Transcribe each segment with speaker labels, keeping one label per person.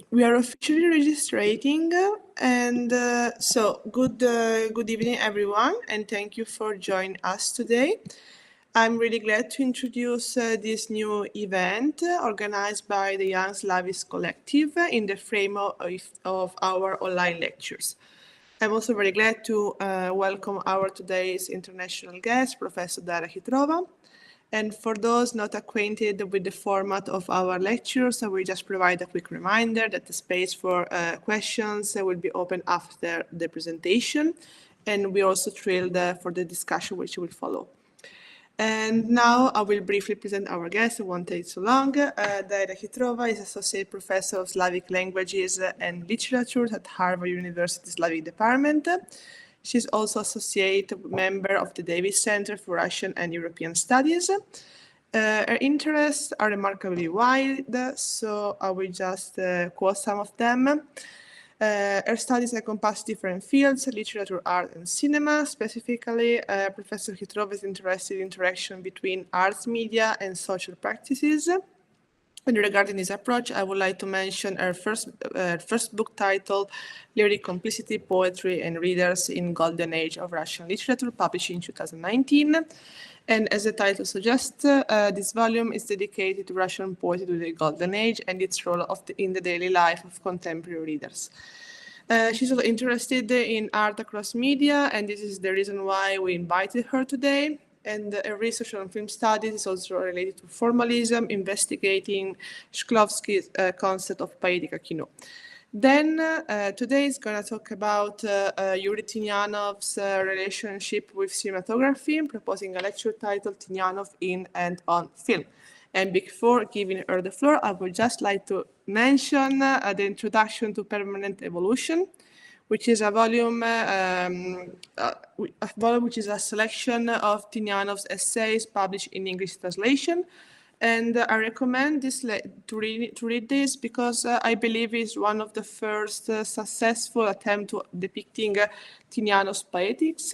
Speaker 1: We are officially registering, and so good evening, everyone, and thank you for joining us today. I'm really glad to introduce this new event organized by the Young Slavists Collective in the frame of our online lectures. I'm also very glad to welcome our today's international guest, Professor Daria Khitrova. And for those not acquainted with the format of our lectures, I will just provide a quick reminder that the space for questions will be open after the presentation. And we're also thrilled for the discussion which will follow. And now I will briefly present our guest. It won't take so long. Daria Khitrova is Associate Professor of Slavic Languages and Literature at Harvard University Slavic Department. She's also Associate Member of the Davis Center for Russian and European Studies. Her interests are remarkably wide, so I will just quote some of them. Her studies encompass different fields, literature, art, and cinema. Specifically, Professor Khitrova is interested in interaction between arts, media, and social practices. And regarding this approach, I would like to mention her first book titled Lyric Complicity, Poetry and Readers in Golden Age of Russian Literature, published in 2019. And as the title suggests, this volume is dedicated to Russian poetry during the Golden Age and its role in the daily life of contemporary readers. She's also interested in art across media, and this is the reason why we invited her today. And her research on film studies is also related to formalism, investigating Shklovsky's concept of poetica kino. Then today is going to talk about Yuri Tynianov's relationship with cinematography, proposing a lecture titled Tynianov in and on film. And before giving her the floor, I would just like to mention the introduction to Permanent Evolution, which is a volume which is a selection of Tynianov's essays published in English translation. And I recommend this to read this because I believe it's one of the first successful attempts to depicting Tynianov's poetics.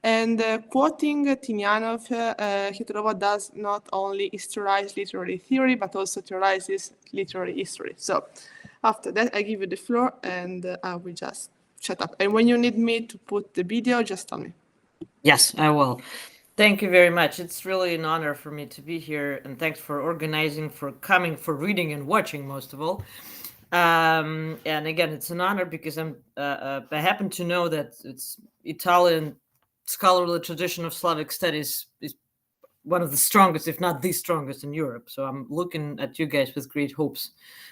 Speaker 1: And quoting Tynianov, Khitrova does not only historize literary theory, but also theorizes literary history. So after that, I give you the floor and I will just shut up. And when you need me to put the video, just tell me.
Speaker 2: Yes, I will. Thank you very much. It's really an honor for me to be here, and thanks for organizing, for coming, for reading and watching, most of all. And again, it's an honor because I happen to know that it's Italian scholarly tradition of Slavic studies is one of the strongest, if not the strongest, in Europe. So I'm looking at you guys with great hopes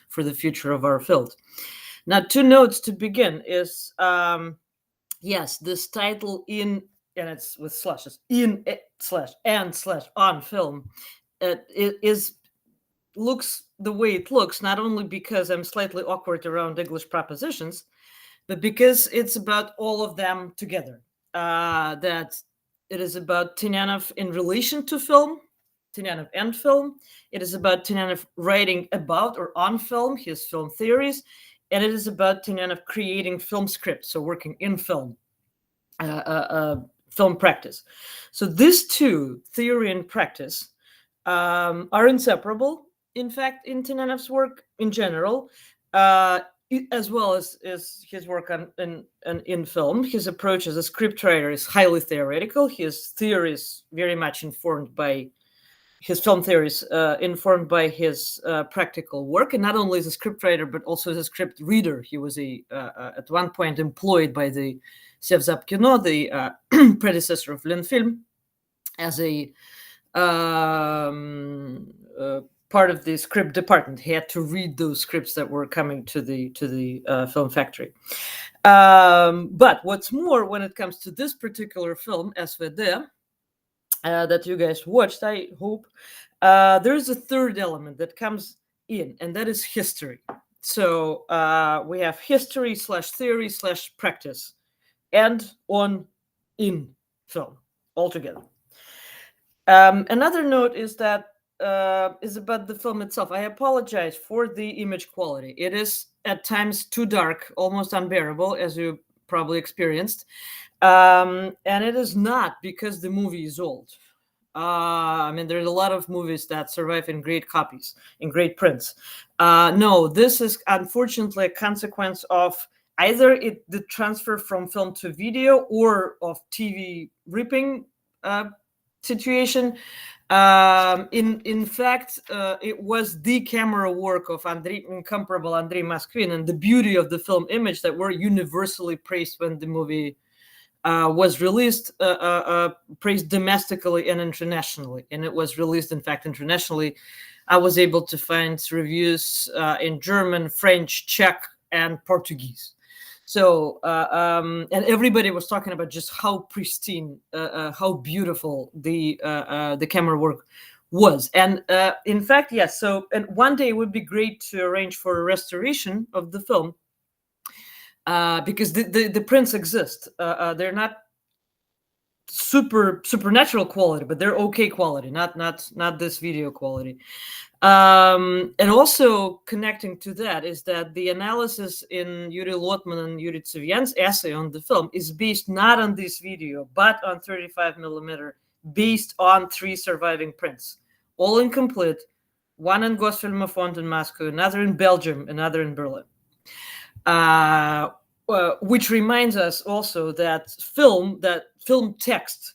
Speaker 2: for the future of our field. Now, 2 notes to begin is, yes, this title in, and it's with slashes, in / on film, it looks the way it looks, not only because I'm slightly awkward around English prepositions, but because it's about all of them together. That it is about Tynianov in relation to film, Tynianov and film. It is about Tynianov writing about or on film, his film theories, and it is about Tynianov creating film scripts, so working in film. Film practice. So these two, theory and practice, are inseparable, in fact, in Tynianov's work in general, as well as his work in film. His approach as a scriptwriter is highly theoretical. His theory is very much informed by his film theories, informed by his practical work, and not only as a scriptwriter, but also as a script reader. He was at one point employed by the S.V.D Kino, the predecessor of Lenfilm, as a part of the script department. He had to read those scripts that were coming to the film factory. But what's more, when it comes to this particular film, S.V.D, that you guys watched, I hope, there's a third element that comes in, and that is history. So we have history / theory / practice, and on in film altogether. Another note is that is about the film itself. I apologize for the image quality. It is at times too dark, almost unbearable, as you probably experienced. And it is not because the movie is old. I mean, there's a lot of movies that survive in great copies, in great prints. No, this is unfortunately a consequence of either the transfer from film to video or of TV ripping situation. In fact, it was the camera work of incomparable Andrei Moskvin and the beauty of the film image that were universally praised when the movie was released, praised domestically and internationally. And it was released, in fact, internationally. I was able to find reviews in German, French, Czech, and Portuguese. So, and everybody was talking about just how pristine, how beautiful the camera work was. And in fact, yes. So, and one day it would be great to arrange for a restoration of the film. Because the prints exist. They're not supernatural quality, but they're okay quality, not this video quality. And also connecting to that is that the analysis in Yuri Lotman and Yuri Civian's essay on the film is based not on this video, but on 35 millimeter, based on 3 surviving prints, all incomplete, one in Gosfilmofond in Moscow, another in Belgium, another in Berlin. Which reminds us also that film text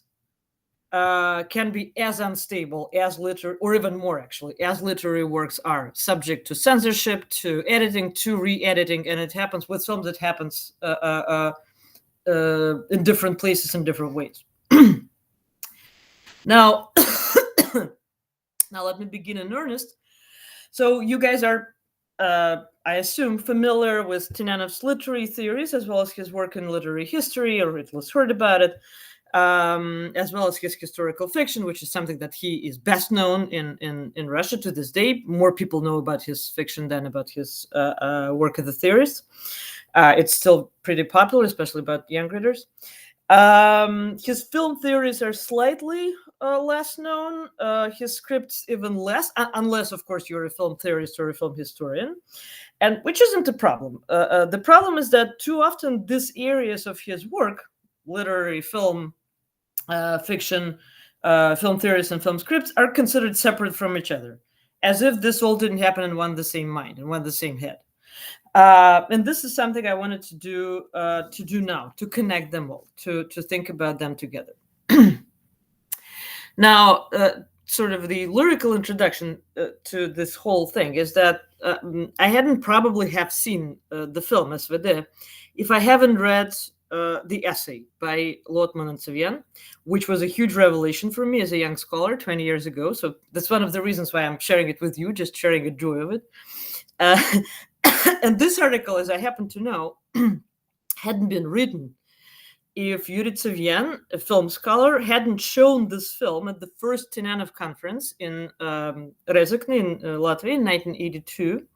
Speaker 2: can be as unstable as literary, or even more actually, as literary works are, subject to censorship, to editing, to re-editing, and it happens with film that happens in different places in different ways. Now, now let me begin in earnest. So you guys are, I assume, familiar with Tynianov's literary theories, as well as his work in literary history, or at least heard about it, as well as his historical fiction, which is something that he is best known in Russia to this day. More people know about his fiction than about his work as a theorist. It's still pretty popular, especially about young readers. His film theories are slightly less known. His scripts even less, unless, of course, you're a film theorist or a film historian, and which isn't a problem. The problem is that too often these areas of his work, literary, film, fiction, film theories, and film scripts, are considered separate from each other, as if this all didn't happen in one the same mind, in one the same head. And this is something I wanted to do now, to connect them all, to think about them together. Now, sort of the lyrical introduction to this whole thing is that I hadn't probably have seen the film S.V.D. if I haven't read the essay by Lotman and Civian, which was a huge revelation for me as a young scholar 20 years ago. So that's one of the reasons why I'm sharing it with you, just sharing a joy of it. And this article, as I happen to know, hadn't been written if Yuri Civian, a film scholar, hadn't shown this film at the first Tynianov conference in Rezekne in Latvia in 1982.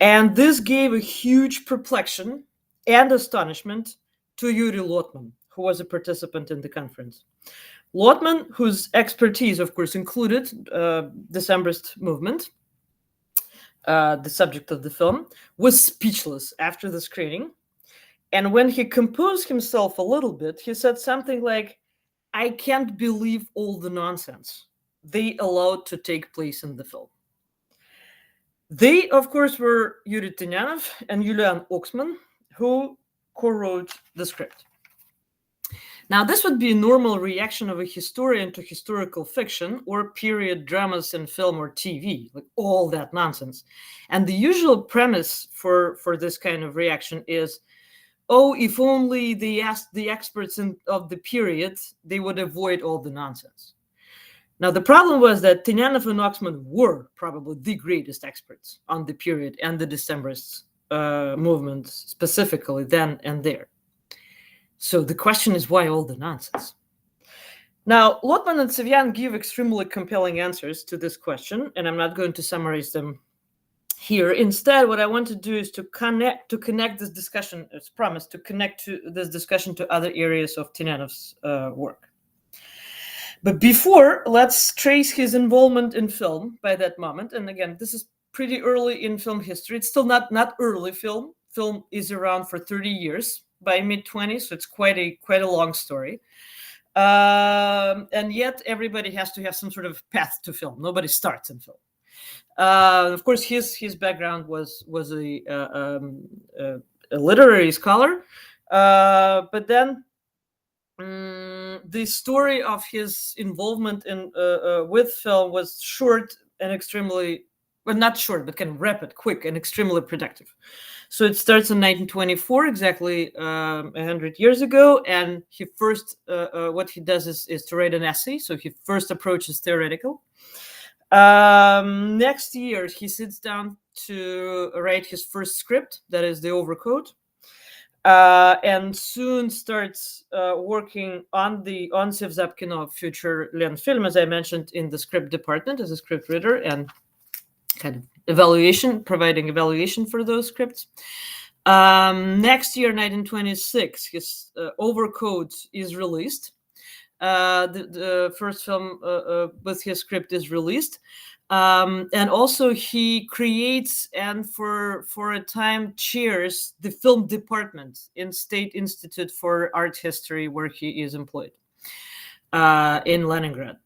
Speaker 2: And this gave a huge perplexion and astonishment to Yuri Lotman, who was a participant in the conference. Lotman, whose expertise, of course, included Decembrist movement, the subject of the film, was speechless after the screening. And when he composed himself a little bit, he said something like, "I can't believe all the nonsense they allowed to take place in the film." They, of course, were Yuri Tynianov and Yulian Oksman, who co-wrote the script. Now, this would be a normal reaction of a historian to historical fiction or period dramas in film or TV, like all that nonsense. And the usual premise for this kind of reaction is, oh, if only they asked the experts of the period, they would avoid all the nonsense. Now, the problem was that Tynianov and Oksman were probably the greatest experts on the period and the Decembrist movement specifically then and there. So the question is, why all the nonsense? Now, Lotman and Civian give extremely compelling answers to this question, and I'm not going to summarize them here. Instead, what I want to do is to connect this discussion, as promised, to connect to this discussion to other areas of Tynianov's work. But before, let's trace his involvement in film by that moment. And again, this is pretty early in film history. It's still not early film. Film is around for 30 years by mid-20s, so it's quite a long story. And yet everybody has to have some sort of path to film. Nobody starts in film. Of course, his background was a literary scholar, but then the story of his involvement in with film was short and extremely, well, not short, but kind of rapid, quick, and extremely productive. So it starts in 1924, exactly 100 years ago, and he first, what he does is to write an essay. So he first approaches theoretical. Next year, he sits down to write his first script, that is The Overcoat, and soon starts working on Sevzapkino future length film, as I mentioned, in the script department as a script reader and kind of providing evaluation for those scripts. Next year, 1926, his Overcoat is released. The first film with his script is released. And also he creates and for a time chairs the film department in State Institute for Art History, where he is employed in Leningrad.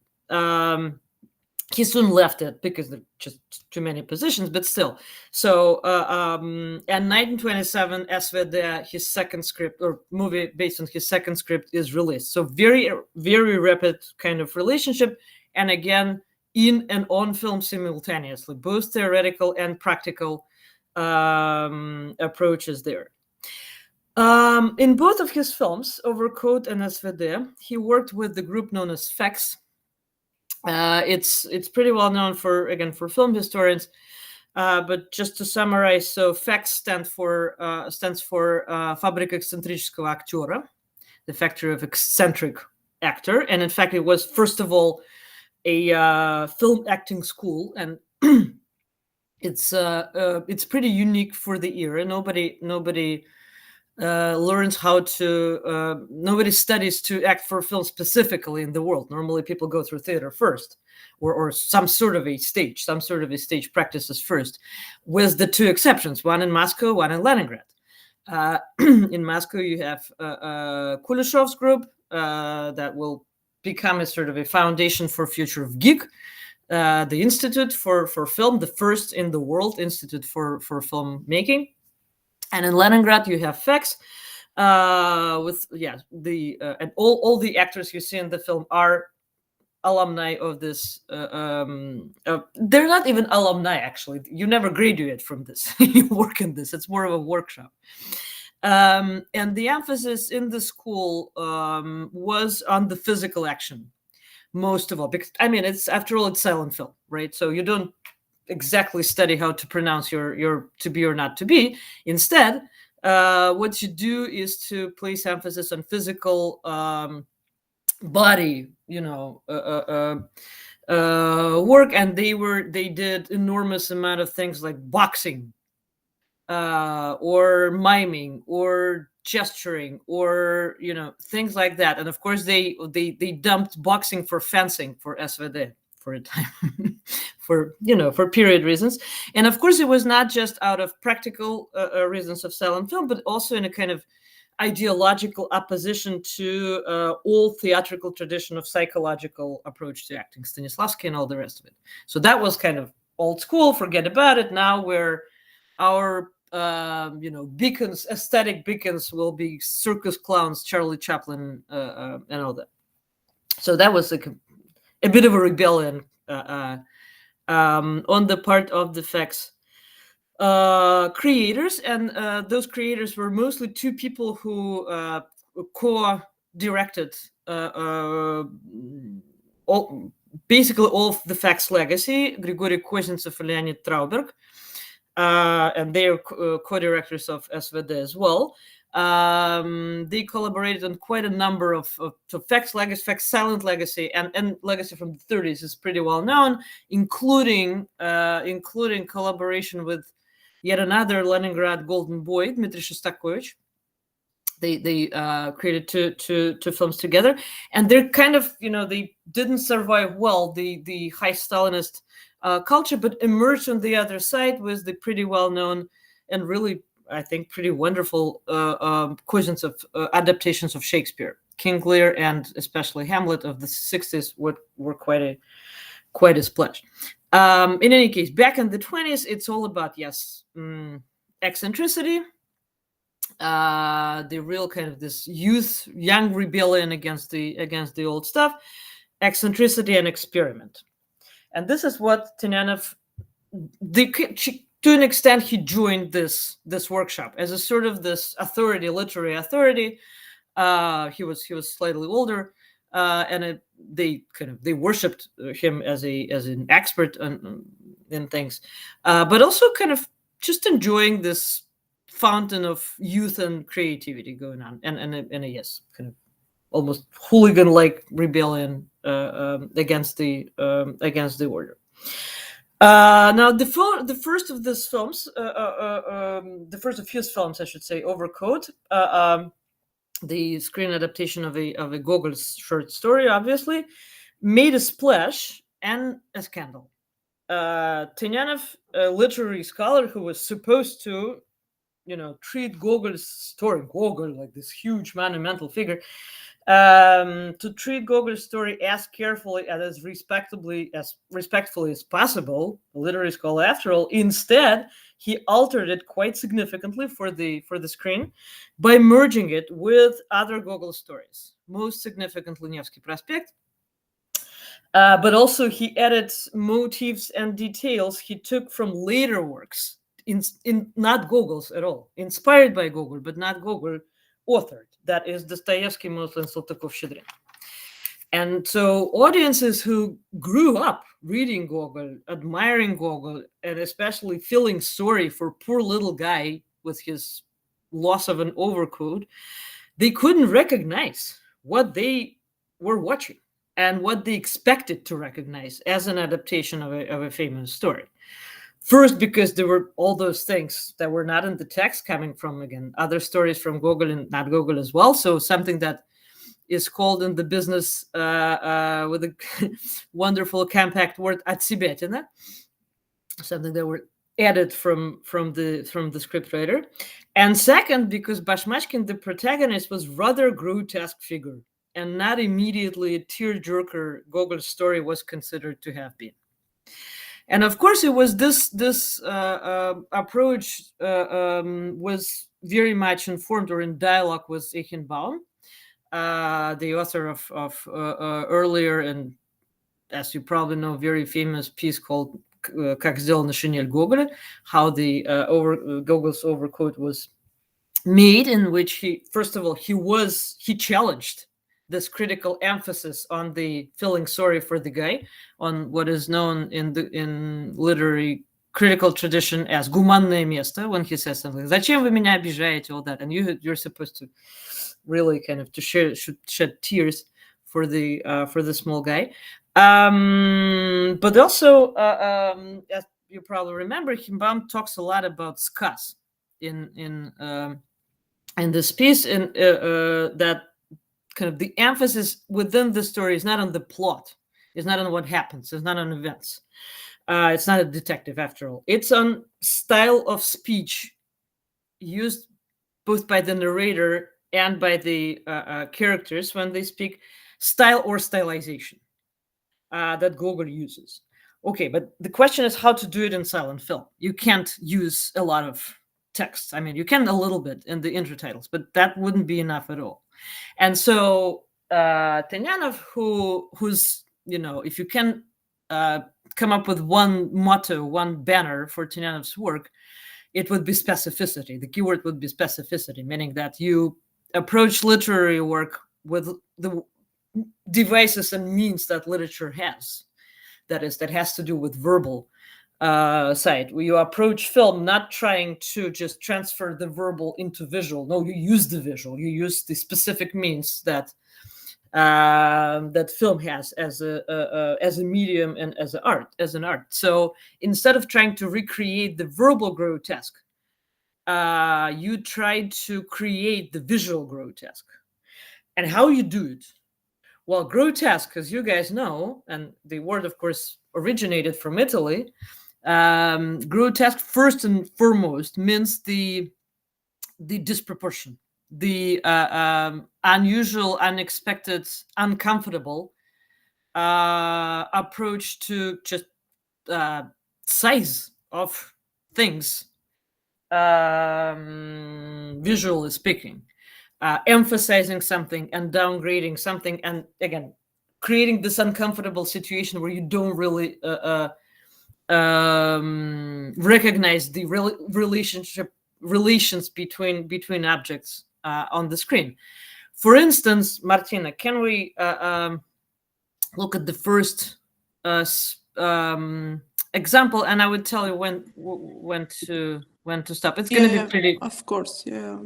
Speaker 2: He soon left it because there are just too many positions, but still. So, in 1927, S.V.D, his second script, or movie based on his second script, is released. So very, very rapid kind of relationship. And again, in and on film simultaneously, both theoretical and practical approaches there. In both of his films, Overcoat and S.V.D, he worked with the group known as FEX. It's pretty well known for film historians, but just to summarize, so FEX stands for Fabrika Eccentričkого Aktora, the factory of eccentric actor, and in fact it was first of all a film acting school, and it's pretty unique for the era. Nobody learns how to, nobody studies to act for film specifically in the world. Normally people go through theater first, or some sort of a stage practices first, with the two exceptions, one in Moscow, one in Leningrad. In Moscow, you have Kuleshev's group that will become a sort of a foundation for future of GIG, the Institute for Film, the first in the world institute for film making. And in Leningrad, you have FEX, with and all the actors you see in the film are alumni of this. They're not even alumni, actually. You never graduate from this. You work in this. It's more of a workshop. And the emphasis in the school was on the physical action, most of all, because it's, after all, it's silent film, right? So you don't exactly study how to pronounce your to be or not to be. Instead, what you do is to place emphasis on physical body, work, and they did enormous amount of things like boxing, or miming, or gesturing, or things like that. And of course, they dumped boxing for fencing for S.V.D for a time, for period reasons. And of course, it was not just out of practical reasons of silent film, but also in a kind of ideological opposition to all theatrical tradition of psychological approach to acting, Stanislavski and all the rest of it. So that was kind of old school, forget about it. Now we're our beacons, aesthetic beacons, will be circus clowns, Charlie Chaplin, and all that. So that was a bit of a rebellion on the part of the FEX creators, and those creators were mostly two people who co-directed basically all of the FEX legacy: Grigory Koznetsov and Leonid Trauberg. And they are co-directors of S.V.D as well. They collaborated on quite a number of FEX legacy, FEX silent legacy, and legacy from the 30s is pretty well known, including collaboration with yet another Leningrad golden boy, Dmitry Shostakovich. They created two films together, and they're kind of they didn't survive well the high Stalinist culture, but emerged on the other side with the pretty well known and really, I think, pretty wonderful adaptations of Shakespeare. King Lear and especially Hamlet of the 60s were quite a splash. In any case, back in the 20s, it's all about, eccentricity, the real kind of this young rebellion against the old stuff, eccentricity and experiment. And this is what Tynianov, to an extent, he joined this workshop as a sort of this literary authority. He was slightly older, and they worshipped him as an expert in things, but also kind of just enjoying this fountain of youth and creativity going on, and a kind of almost hooligan-like rebellion against the order. Now, the first of these films, the first of his films, I should say, Overcoat, the screen adaptation of a Gogol's short story, obviously, made a splash and a scandal. Tynianov, a literary scholar who was supposed to, treat Gogol's story, Gogol, like this huge monumental figure, to treat Gogol's story as carefully and as respectfully as possible, a literary scholar after all. Instead, he altered it quite significantly for the screen by merging it with other Gogol stories, most significantly Nevsky Prospect. But also he added motifs and details he took from later works, in not Gogol's at all, inspired by Gogol, but not Gogol authored. That is Dostoevsky, Moslin, Saltykov-Shchedrin. And so audiences who grew up reading Gogol, admiring Gogol, and especially feeling sorry for poor little guy with his loss of an overcoat, they couldn't recognize what they were watching and what they expected to recognize as an adaptation of a famous story. First, because there were all those things that were not in the text coming from, again, other stories from Gogol and not Gogol as well. So something that is called in the business with a wonderful compact word отсебятина, something that were added from the scriptwriter. And second, because Bashmachkin, the protagonist, was rather grotesque figure and not immediately a tearjerker Gogol's story was considered to have been. And of course, it was this approach was very much informed or in dialogue with Eichenbaum, the author of earlier and, as you probably know, very famous piece called "Как сделана шинель Гоголя," how the Gogol's overcoat was made, in which he challenged this critical emphasis on the feeling sorry for the guy, on what is known in literary critical tradition as гуманное место, when he says something, "Зачем вы меня обижаете?" all that, and you're supposed to really kind of shed tears for the small guy. But also, as you probably remember, Eichenbaum talks a lot about skas in this piece, and that kind of the emphasis within the story is not on the plot, it's not on what happens, it's not on events. It's not a detective after all. It's on style of speech used both by the narrator and by the characters when they speak, style or stylization that Gogol uses. Okay, but the question is how to do it in silent film. You can't use a lot of text. I mean, you can a little bit in the intertitles, but that wouldn't be enough at all. And so Tynianov, who's, if you can come up with one motto, one banner for Tynianov's work, it would be specificity. The keyword would be specificity, meaning that you approach literary work with the devices and means that literature has. That has to do with verbal side. You approach film not trying to just transfer the verbal into visual. No, you use the visual. You use the specific means that that film has as a medium and as an art. So instead of trying to recreate the verbal grotesque, you try to create the visual grotesque. And how you do it? Well, grotesque, as you guys know, and the word, of course, originated from Italy. Grotesque, first and foremost, means the disproportion, the unusual, unexpected, uncomfortable approach to just size of things, visually speaking, emphasizing something and downgrading something, and again creating this uncomfortable situation where you don't really recognize the relations between objects on the screen. For instance, Martina, can we look at the first example, and I would tell you when to stop. It's going to be pretty.
Speaker 1: Of course, yeah.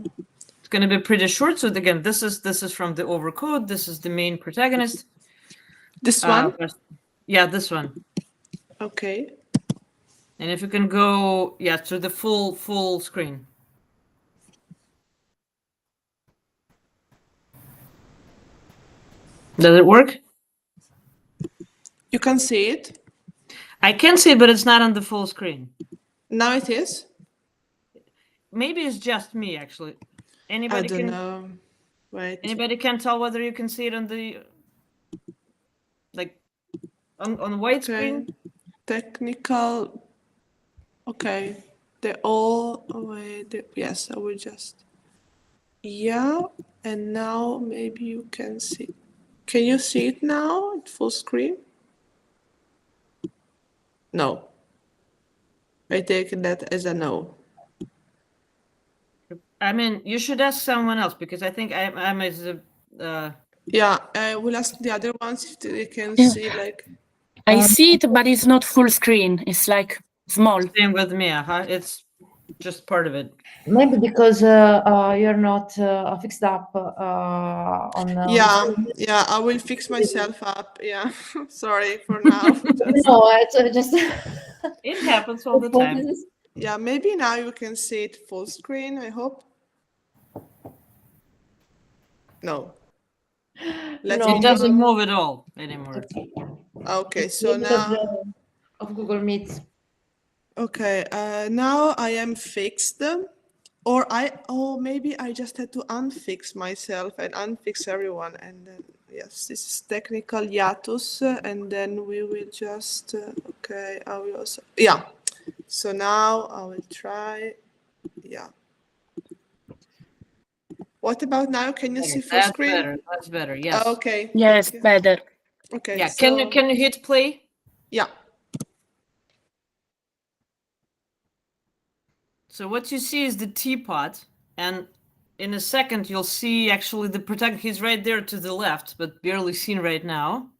Speaker 2: It's going to be pretty short. So again, this is from the overcode. This is the main protagonist.
Speaker 1: This one.
Speaker 2: Yeah, this one.
Speaker 1: Okay.
Speaker 2: And if you can go, to the full screen. Does it work?
Speaker 1: You can see it.
Speaker 2: I can see, but it's not on the full screen.
Speaker 1: Now it is.
Speaker 2: Maybe it's just me, actually. Anybody
Speaker 1: I don't know. Wait.
Speaker 2: Anybody can tell whether you can see it on the on white screen?
Speaker 1: Technical. Okay. They all. Yes, I will just. Yeah, and now maybe you can see. Can you see it now at full screen? No. I take that as a no.
Speaker 2: I mean, you should ask someone else, because I think I'm as a.
Speaker 1: Yeah, I will ask the other ones if they can see like.
Speaker 3: I see it, but it's not full screen. It's like small.
Speaker 2: Same with me. It's just part of it.
Speaker 4: Maybe because you're not fixed up on.
Speaker 1: Yeah, I will fix myself up. Yeah, sorry for now.
Speaker 4: No, it's just.
Speaker 2: It happens all the time.
Speaker 1: Yeah, maybe now you can see it full screen, I hope. No.
Speaker 2: It doesn't move at all anymore.
Speaker 1: Okay, so now
Speaker 4: of Google Meet.
Speaker 1: Okay, now I am fixed, or maybe I just had to unfix myself and unfix everyone, and then yes, this is technical hiatus, and then we will just okay. I will also So now I will try. Yeah. What about now? Can you see full screen?
Speaker 2: That's better. Yes.
Speaker 1: Okay.
Speaker 3: Yes, better.
Speaker 1: Okay.
Speaker 2: Yeah. Can you hit play?
Speaker 1: Yeah.
Speaker 2: So what you see is the teapot, and in a second you'll see actually the protagonist. He's right there to the left, but barely seen right now.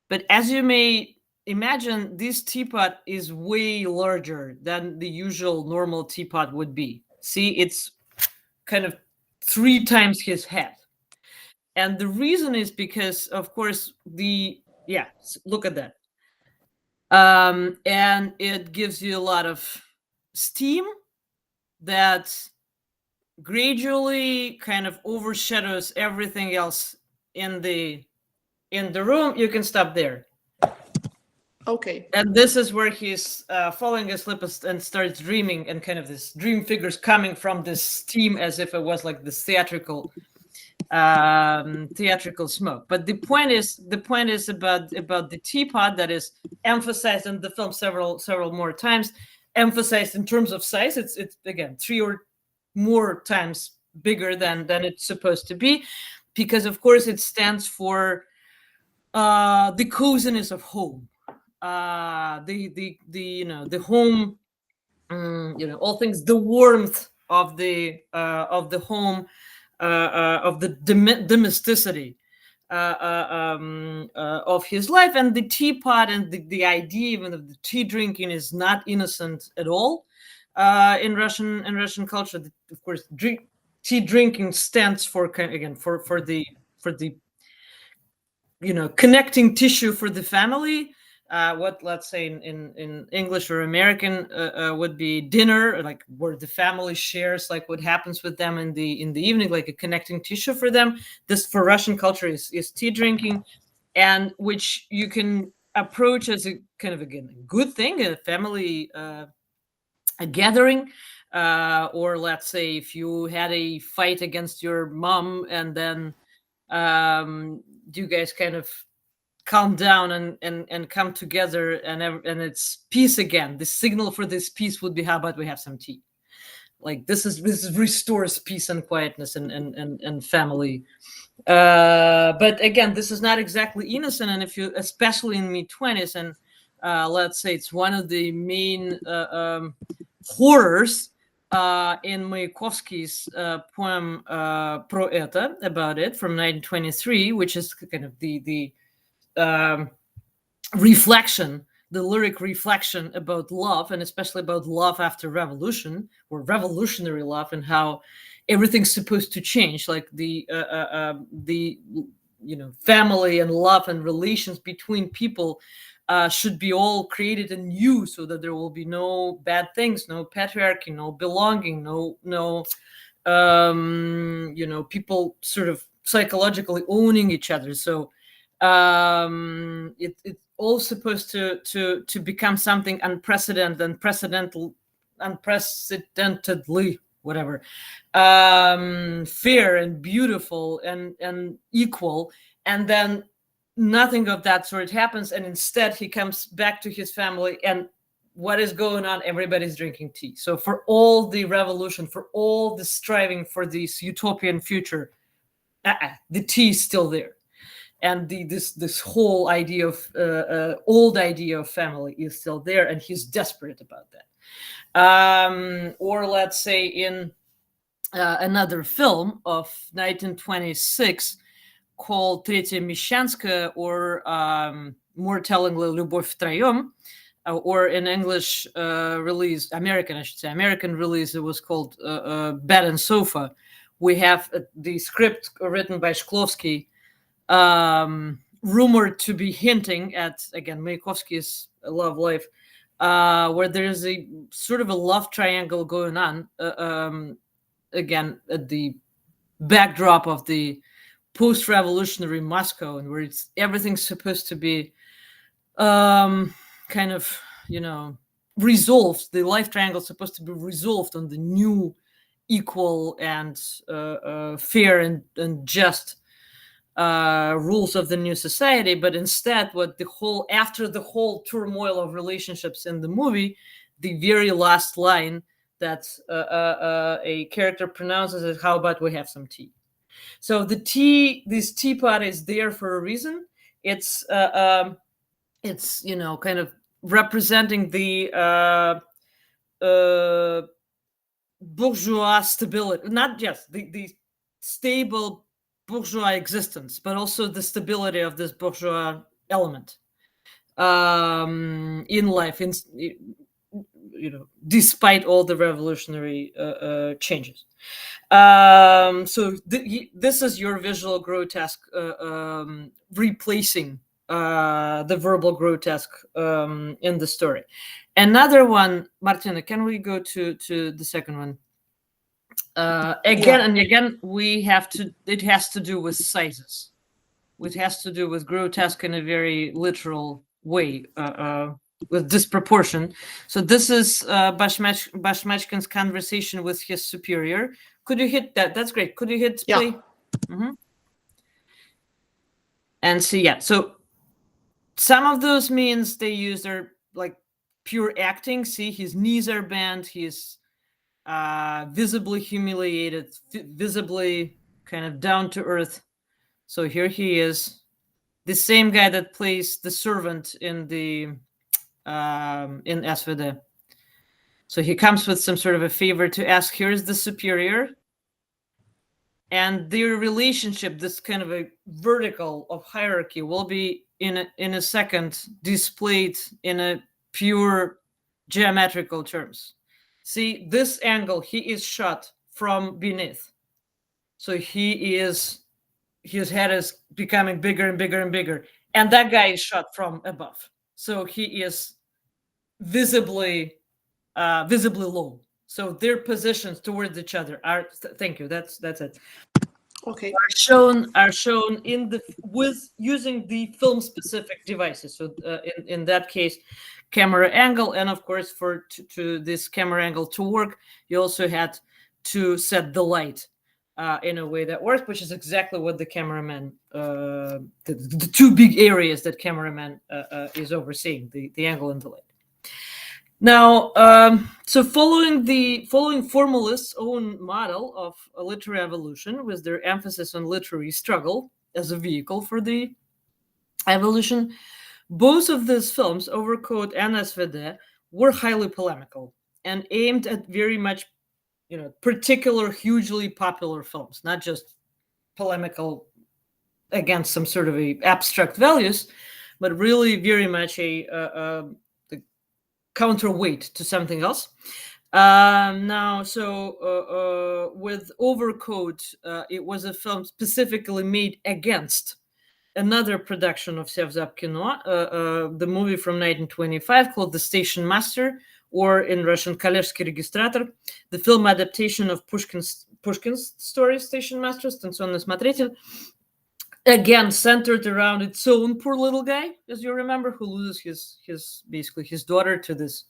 Speaker 2: But as you may imagine, this teapot is way larger than the usual normal teapot would be. See, it's kind of 3 times his head. And the reason is because, of course, look at that. And it gives you a lot of steam that gradually kind of overshadows everything else in the room. You can stop there.
Speaker 1: Okay.
Speaker 2: And this is where he's falling asleep and starts dreaming, and kind of this dream figures coming from this steam as if it was like this theatrical smoke. But the point is about the teapot that is emphasized in the film several more times, emphasized in terms of size. It's again 3 or more times bigger than it's supposed to be, because of course it stands for the coziness of home. The home, all things, the warmth of the home, of the domesticity of his life. And the teapot and the idea even of the tea drinking is not innocent at all in Russian culture. Of course, tea drinking stands for the connecting tissue for the family. What, let's say in English or American would be dinner, like where the family shares like what happens with them in the evening, like a connecting tissue for them. This for Russian culture is tea drinking, and which you can approach as a kind of, again, a good thing, a family a gathering, Or let's say if you had a fight against your mom, and then you guys kind of calm down and come together, and it's peace again. The signal for this peace would be, how about we have some tea? Like this restores peace and quietness and family. But again, this is not exactly innocent, and if you, especially in mid-20s, and let's say it's one of the main horrors in Mayakovsky's poem Про это, about it, from 1923, which is kind of the reflection, the lyric reflection about love, and especially about love after revolution, or revolutionary love, and how everything's supposed to change, like the family and love and relations between people should be all created anew, so that there will be no bad things, no patriarchy, no belonging, no people sort of psychologically owning each other. So it's all supposed to become something unprecedentedly, whatever, fair and beautiful and equal, and then nothing of that sort happens, and instead he comes back to his family, and what is going on? Everybody's drinking tea. So for all the revolution, for all the striving for this utopian future, the tea is still there. And this whole idea of old idea of family is still there, and he's desperate about that. Or let's say in another film of 1926 called Третья Мещанская, or more tellingly, Любовь втроем, or in English release, American release, it was called Bed and Sofa. We have the script written by Shklovsky, rumored to be hinting at, again, Mayakovsky's love life, where there's a sort of a love triangle going on, again, at the backdrop of the post-revolutionary Moscow, and where everything's supposed to be kind of, resolved. The life triangle is supposed to be resolved on the new, equal and fair and just rules of the new society. But instead, after the whole turmoil of relationships in the movie, the very last line that a character pronounces is, how about we have some tea? So this teapot is there for a reason. It's kind of representing the bourgeois stability, not just the stable bourgeois existence, but also the stability of this bourgeois element in life, despite all the revolutionary changes. So this is your visual grotesque replacing the verbal grotesque in the story. Another one, Martina, can we go to the second one? And again, it has to do with sizes. It has to do with grotesque in a very literal way, with disproportion. So this is Bashmachkin's conversation with his superior. Could you hit that? That's great. Could you hit play? Mm-hmm. And see, so some of those means they use are like pure acting. See, his knees are bent. He's visibly humiliated, visibly kind of down to earth. So here he is, the same guy that plays the servant in the in S.V.D. So he comes with some sort of a favor to ask. Here's the superior, and their relationship, this kind of a vertical of hierarchy, will be in a second displayed in a pure geometrical terms. See, this angle, he is shot from beneath. So his head is becoming bigger and bigger and bigger. And that guy is shot from above. So he is visibly low. So their positions towards each other are, thank you, that's it.
Speaker 1: Okay.
Speaker 2: are shown with using the film specific devices. So in that case, camera angle, and of course to this camera angle to work, you also had to set the light in a way that works, which is exactly what the cameraman, the two big areas that cameraman is overseeing, the angle and the light. Now, so following formalists' own model of a literary evolution, with their emphasis on literary struggle as a vehicle for the evolution, both of these films, Overcoat and S.V.D., were highly polemical and aimed at very much, particular, hugely popular films, not just polemical against some sort of a abstract values, but really very much a counterweight to something else. Now, so with Overcoat, it was a film specifically made against another production of S.V.D. Kino, the movie from 1925 called The Station Master, or in Russian Коллежский регистратор, the film adaptation of Pushkin's story Station Master, станционный смотритель, again centered around its own poor little guy, as you remember, who loses his daughter to this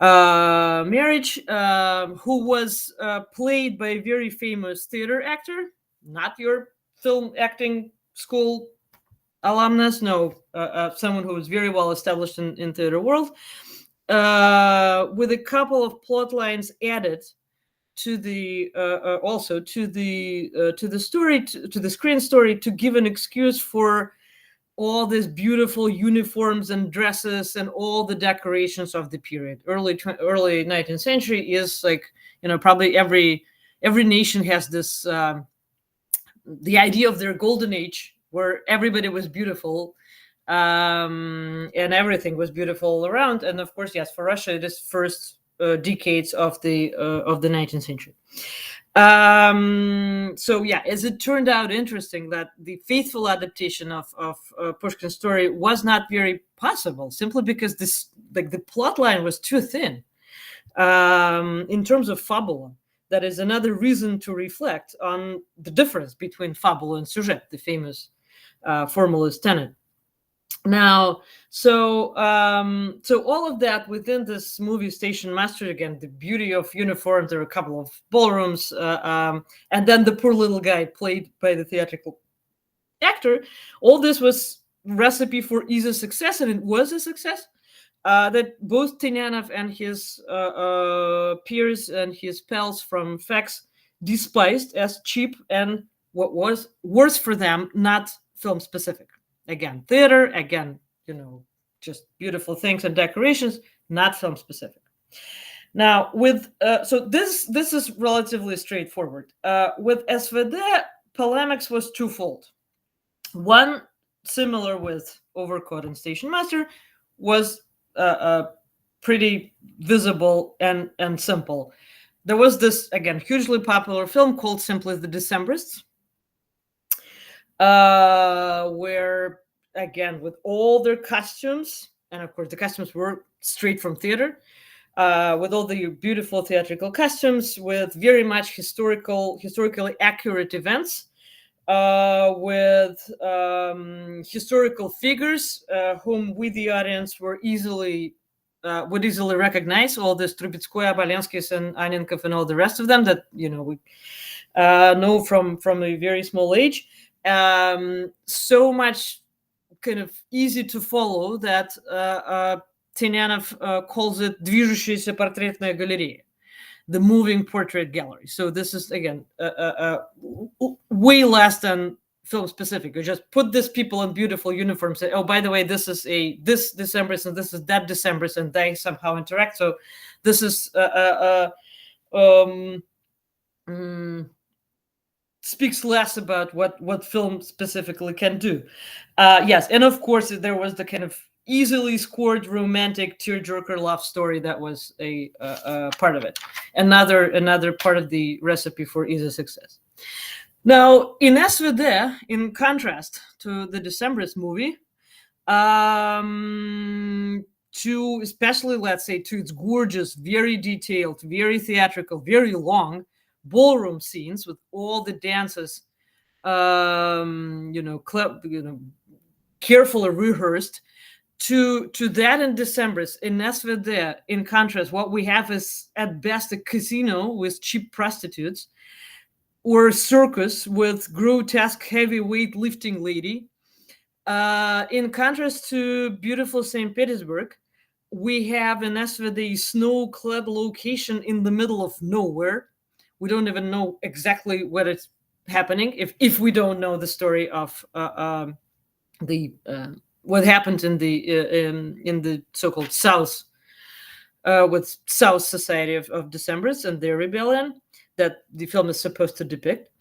Speaker 2: marriage, who was played by a very famous theater actor, not your film acting school alumnus, no, someone who was very well established in theater world, with a couple of plot lines added to the also to the story, to the screen story, to give an excuse for all these beautiful uniforms and dresses and all the decorations of the period. Early 19th century is like, probably every nation has this the idea of their golden age, where everybody was beautiful, and everything was beautiful all around. And of course, yes, for Russia, it is first decades of the 19th century. So yeah, as it turned out, interesting that the faithful adaptation of Pushkin's story was not very possible, simply because the plot line was too thin in terms of fabula. That is another reason to reflect on the difference between fabula and sujet, the famous formalist tenet. Now, so all of that within this movie Station Master, again, the beauty of uniforms, there are a couple of ballrooms, and then the poor little guy played by the theatrical actor. All this was recipe for easy success, and it was a success that both Tynianov and his peers and his pals from FX despised as cheap and, what was worse for them, not film specific. Again, theater, again, just beautiful things and decorations, not film specific. Now, with so this is relatively straightforward. With S.V.D., polemics was twofold. One, similar with Overcoat and Station Master, was pretty visible and simple. There was this, again, hugely popular film called simply The Decembrists, where, again, with all their costumes, and of course the costumes were straight from theater, with all the beautiful theatrical costumes, with very much historically accurate events, with historical figures whom we, the audience, would easily recognize, all this Trubetskoy, Abalenskis, and Anenkov, and all the rest of them that we know from a very small age. So much kind of easy to follow that Tynianov calls it движущаяся портретная галерея, the moving portrait gallery. So this is, again, way less than film specific. You just put these people in beautiful uniforms, say, oh, by the way, this is this Decembrist and this is that Decembrist, and they somehow interact. So this is speaks less about what film specifically can do. Yes, and of course there was the kind of easily scored romantic tearjerker love story that was a part of it. Another part of the recipe for easy success. Now, in S.V.D., in contrast to the Decembrist movie, to especially, let's say, to its gorgeous, very detailed, very theatrical, very long ballroom scenes with all the dances carefully rehearsed. To that in December, in S.V.D, in contrast, what we have is at best a casino with cheap prostitutes, or a circus with grotesque heavyweight lifting lady. In contrast to beautiful St. Petersburg, we have an S.V.D snow-clad location in the middle of nowhere. We don't even know exactly what it's happening if we don't know the story of what happened in the so-called South, with South Society of Decembrists and their rebellion that the film is supposed to depict.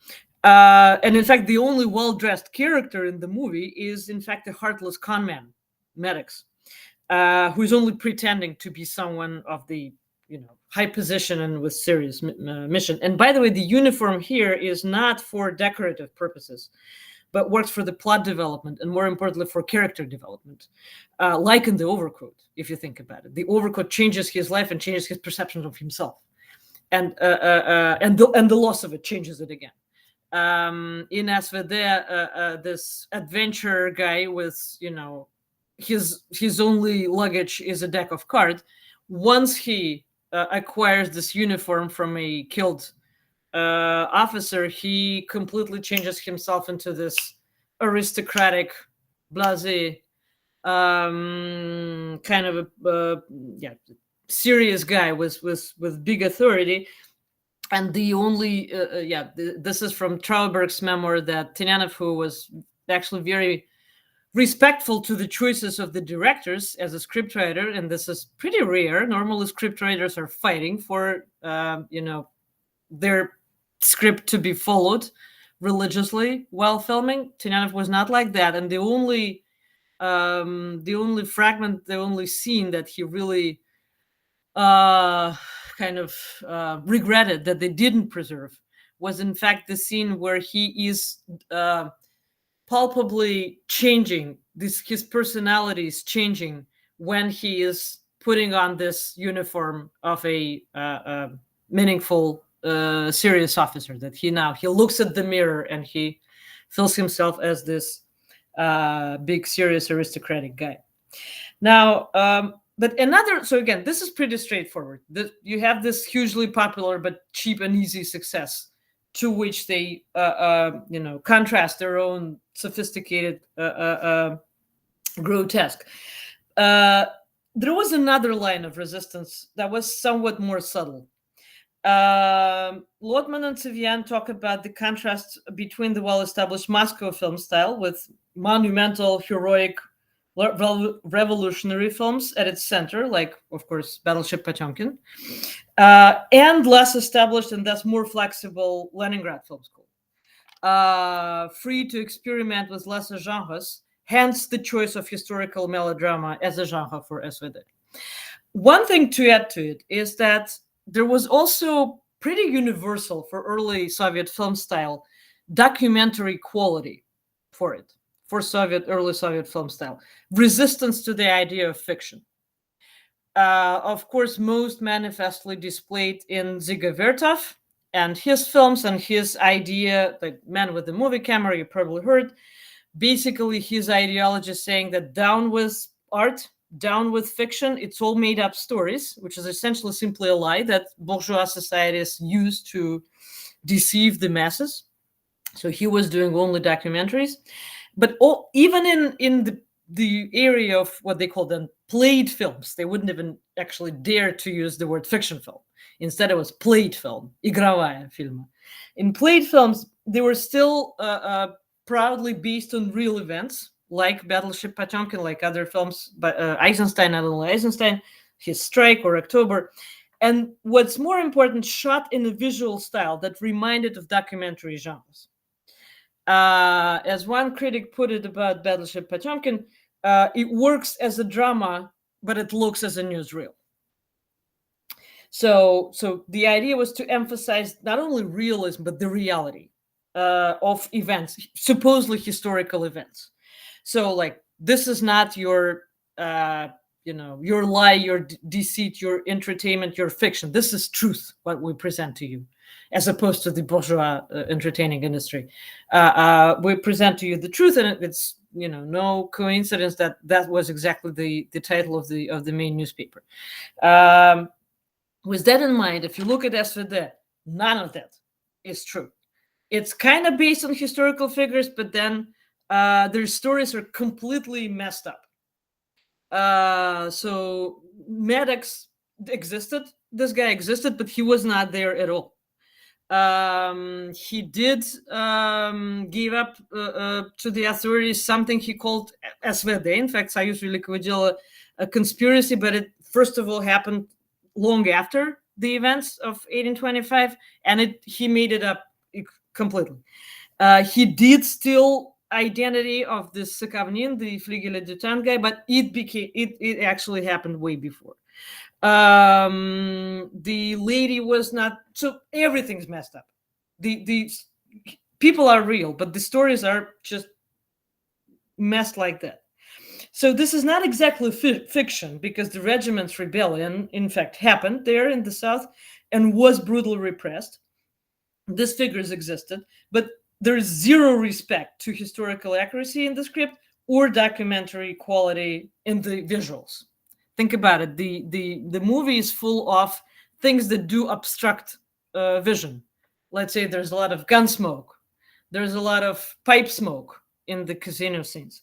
Speaker 2: And in fact, the only well-dressed character in the movie is, in fact, a heartless conman, Maddox, who is only pretending to be someone of the high position and with serious mission. And by the way, the uniform here is not for decorative purposes, but works for the plot development and, more importantly, for character development, like in the overcoat, if you think about it. The overcoat changes his life and changes his perception of himself, and the loss of it changes it again. In S.V.D, this adventure guy with, his only luggage is a deck of cards. Once he acquires this uniform from a killed officer, he completely changes himself into this aristocratic, blasé, kind of a serious guy with big authority. And the only this is from Trauberg's memoir that Tynianov, who was actually very respectful to the choices of the directors as a scriptwriter, and this is pretty rare. Normally, scriptwriters are fighting for their script to be followed religiously while filming. Tynianov was not like that, and the only fragment, the only scene that he really regretted that they didn't preserve was, in fact, the scene where he is palpably changing. His personality is changing when he is putting on this uniform of a meaningful, serious officer. That he looks at the mirror and he feels himself as this big, serious, aristocratic guy. Now, so again, this is pretty straightforward. You have this hugely popular but cheap and easy success, to which they contrast their own sophisticated grotesque. There was another line of resistance that was somewhat more subtle. Lotman and Civian talk about the contrast between the well-established Moscow film style with monumental, heroic, revolutionary films at its center, like, of course, Battleship Potemkin, and less established and thus more flexible Leningrad film school, free to experiment with lesser genres, hence the choice of historical melodrama as a genre for S.V.D. One thing to add to it is that there was also pretty universal for early Soviet film style documentary quality for it. For early Soviet film style, resistance to the idea of fiction. Of course, most manifestly displayed in Dziga Vertov and his films and his idea, the man with the movie camera, you probably heard. Basically, his ideology saying that down with art, down with fiction, it's all made up stories, which is essentially simply a lie that bourgeois societies use to deceive the masses. So he was doing only documentaries. But even in the area of what they call then played films, they wouldn't even actually dare to use the word fiction film. Instead, it was played film, игровая фильма. In played films, they were still proudly based on real events, like Battleship Potemkin, like other films by Eisenstein, not only Eisenstein, his Strike or October. And what's more important, shot in a visual style that reminded of documentary genres. As one critic put it about Battleship Potemkin, it works as a drama, but it looks as a newsreel. So the idea was to emphasize not only realism, but the reality of events, supposedly historical events. So, like, this is not your your lie, your deceit, your entertainment, your fiction. This is truth, what we present to you, as opposed to the bourgeois entertaining industry. We present to you the truth, and it's no coincidence that that was exactly the title of the main newspaper. With that in mind, if you look at S.V.D, none of that is true. It's kind of based on historical figures, but then their stories are completely messed up. So Maddox existed. This guy existed, but he was not there at all. He did give up to the authorities something he called S.V.D. In fact, Союз Великого дела, a conspiracy, but it first of all happened long after the events of 1825, and he made it up completely. He did steal identity of the Sakavnin, the Flügel-Adjutant guy, but it actually happened way before. The lady was not, so everything's messed up. The people are real, but the stories are just messed like that. So this is not exactly fiction, because the regiment's rebellion, in fact, happened there in the South and was brutally repressed. These figures existed, but there is zero respect to historical accuracy in the script or documentary quality in the visuals. Think about it. The movie is full of things that do obstruct vision. Let's say there's a lot of gun smoke. There's a lot of pipe smoke in the casino scenes.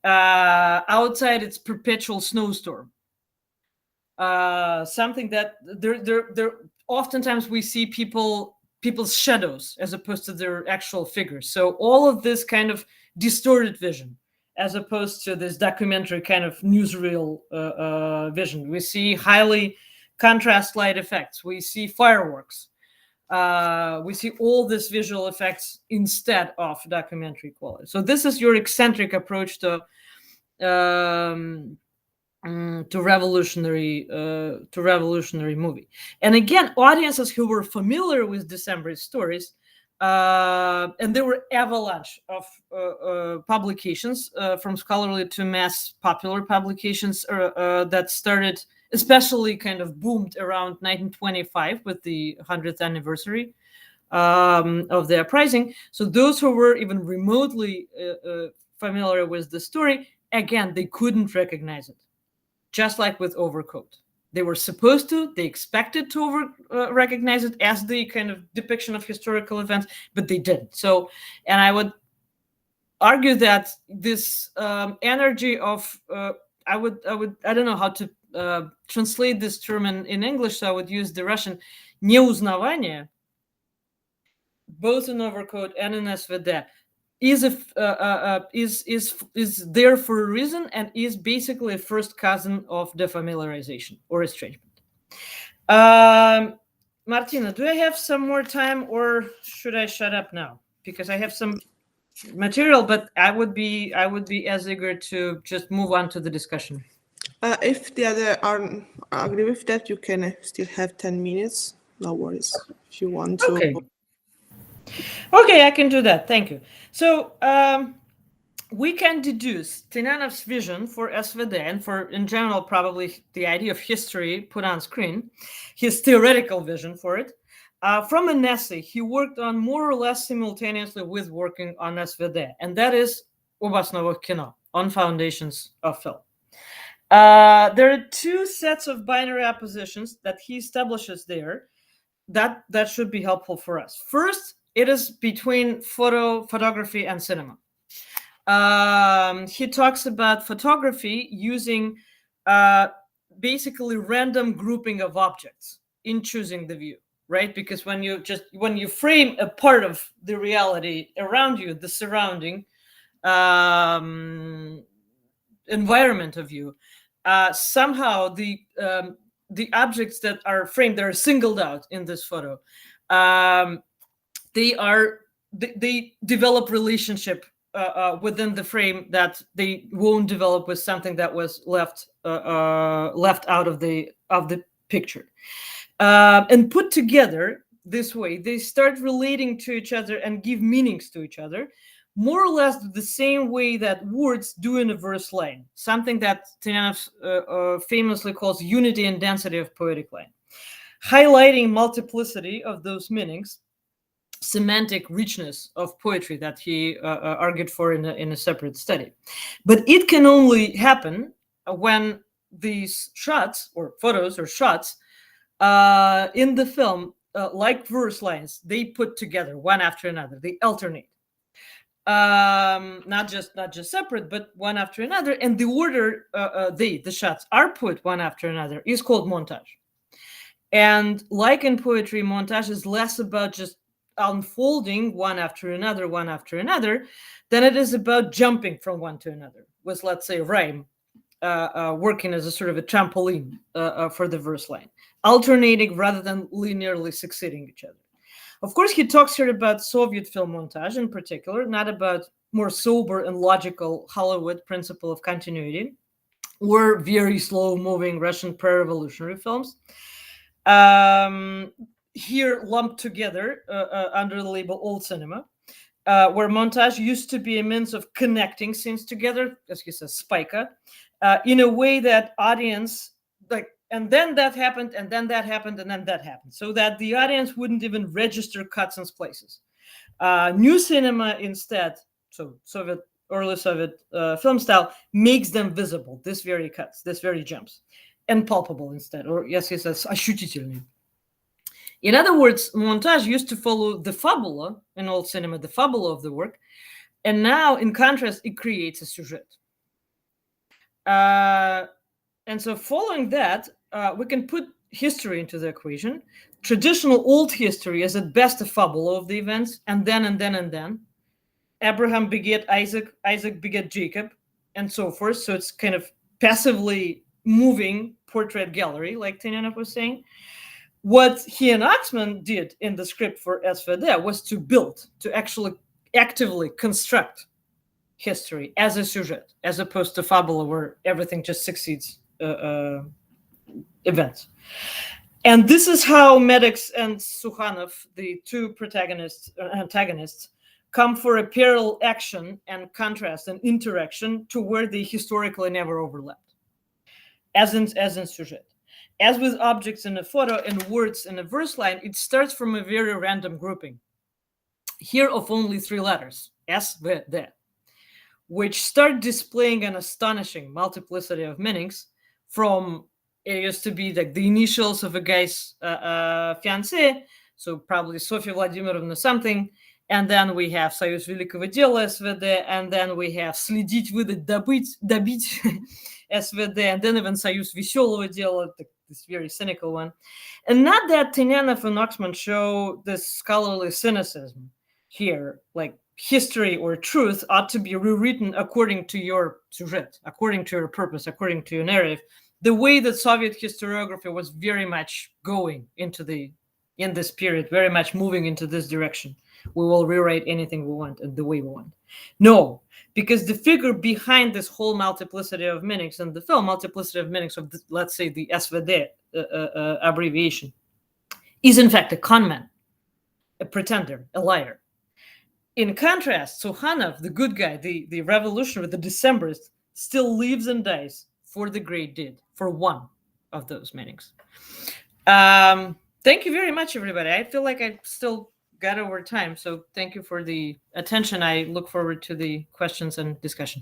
Speaker 2: Outside, it's perpetual snowstorm. Something that there oftentimes we see people's shadows as opposed to their actual figures. So all of this kind of distorted vision, as opposed to this documentary kind of newsreel vision. We see highly contrast light effects. We see fireworks. We see all these visual effects instead of documentary quality. So this is your eccentric approach to revolutionary movie. And again, audiences who were familiar with December's stories, and there were avalanche of publications, from scholarly to mass popular publications that started, especially kind of boomed around 1925 with the 100th anniversary of the uprising. So those who were even remotely familiar with the story, again, they couldn't recognize it. Just like with Overcoat. They were supposed to, they expected to recognize it as the kind of depiction of historical events, but they didn't. So, and I would argue that this energy of, I don't know how to translate this term in English, so I would use the Russian неузнавание, both in Overcoat and in S.V.D, is there for a reason, and is basically a first cousin of defamiliarization or estrangement. Martina, do I have some more time, or should I shut up now? Because I have some material, but I would be as eager to just move on to the discussion.
Speaker 1: If the other agree with that, you can still have 10 minutes. No worries if you want to.
Speaker 2: Okay, I can do that. Thank you. So we can deduce Tynianov's vision for S.V.D and for, in general, probably the idea of history put on screen, his theoretical vision for it, from an essay he worked on more or less simultaneously with working on S.V.D, and that is Об основах кино, on foundations of film. There are two sets of binary oppositions that he establishes there that should be helpful for us. First, it is between photography and cinema. He talks about photography using basically random grouping of objects in choosing the view, right? Because when you frame a part of the reality around you, the surrounding environment of you, somehow the objects that are framed, that are singled out in this photo, they develop relationship within the frame that they won't develop with something that was left out of the picture. And put together this way, they start relating to each other and give meanings to each other more or less the same way that words do in a verse line, something that Tynianov famously calls unity and density of poetic line, highlighting multiplicity of those meanings, semantic richness of poetry that he argued for in a separate study. But it can only happen when these shots or photos or shots in the film, like verse lines, they put together one after another, they alternate. Not just separate, but one after another, and the order the shots are put one after another is called montage. And like in poetry, montage is less about just unfolding one after another than it is about jumping from one to another, with, let's say, rhyme working as a sort of a trampoline for the verse line, alternating rather than linearly succeeding each other. Of course, he talks here about Soviet film montage in particular, not about more sober and logical Hollywood principle of continuity or very slow-moving Russian pre-revolutionary films. Here lumped together under the label old cinema, where montage used to be a means of connecting scenes together, as he says, spica, in a way that audience, like, and then that happened, and then that happened, and then that happened, so that the audience wouldn't even register cuts and splices. New cinema instead, so early Soviet film style, makes them visible, this very cuts, this very jumps, and palpable instead, or yes, he says, ощутительный. In other words, montage used to follow the fabula in old cinema, the fabula of the work, and now, in contrast, it creates a sujet. And so following that, we can put history into the equation. Traditional old history is at best a fabula of the events, and then. Abraham beget Isaac, Isaac beget Jacob, and so forth. So it's kind of passively moving portrait gallery, like Tynianov was saying. What he and Oxman did in the script for S.V.D. was to build, to actually actively construct history as a sujet, as opposed to fabula where everything just succeeds events. And this is how Medix and Sukhanov, the two antagonists, come for a parallel action and contrast and interaction to where they historically never overlapped, as in sujet. As with objects in a photo and words in a verse line, it starts from a very random grouping, here of only 3 letters, S.V.D., which start displaying an astonishing multiplicity of meanings from, it used to be like the initials of a guy's fiancée, so probably Sofia Vladimirovna something, and then we have Союз Великого Дела, S.V.D., and then we have Следить, выдать, добить, S.V.D., and then even Союз Веселого Дела, this very cynical one. And not that Tynianov and Oxman show this scholarly cynicism here, like history or truth ought to be rewritten according to your sujet, according to your purpose, according to your narrative, the way that Soviet historiography was very much going into in this period, very much moving into this direction. We will rewrite anything we want and the way we want. No, because the figure behind this whole multiplicity of meanings in the film, multiplicity of meanings of, let's say, the S.V.D. Abbreviation, is in fact a conman, a pretender, a liar. In contrast, Sukhanov, the good guy, the revolutionary, the Decembrist, still lives and dies for the great deed, for one of those meanings. Thank you very much, everybody. I feel like I still got over time, so thank you for the attention. I look forward to the questions and discussion.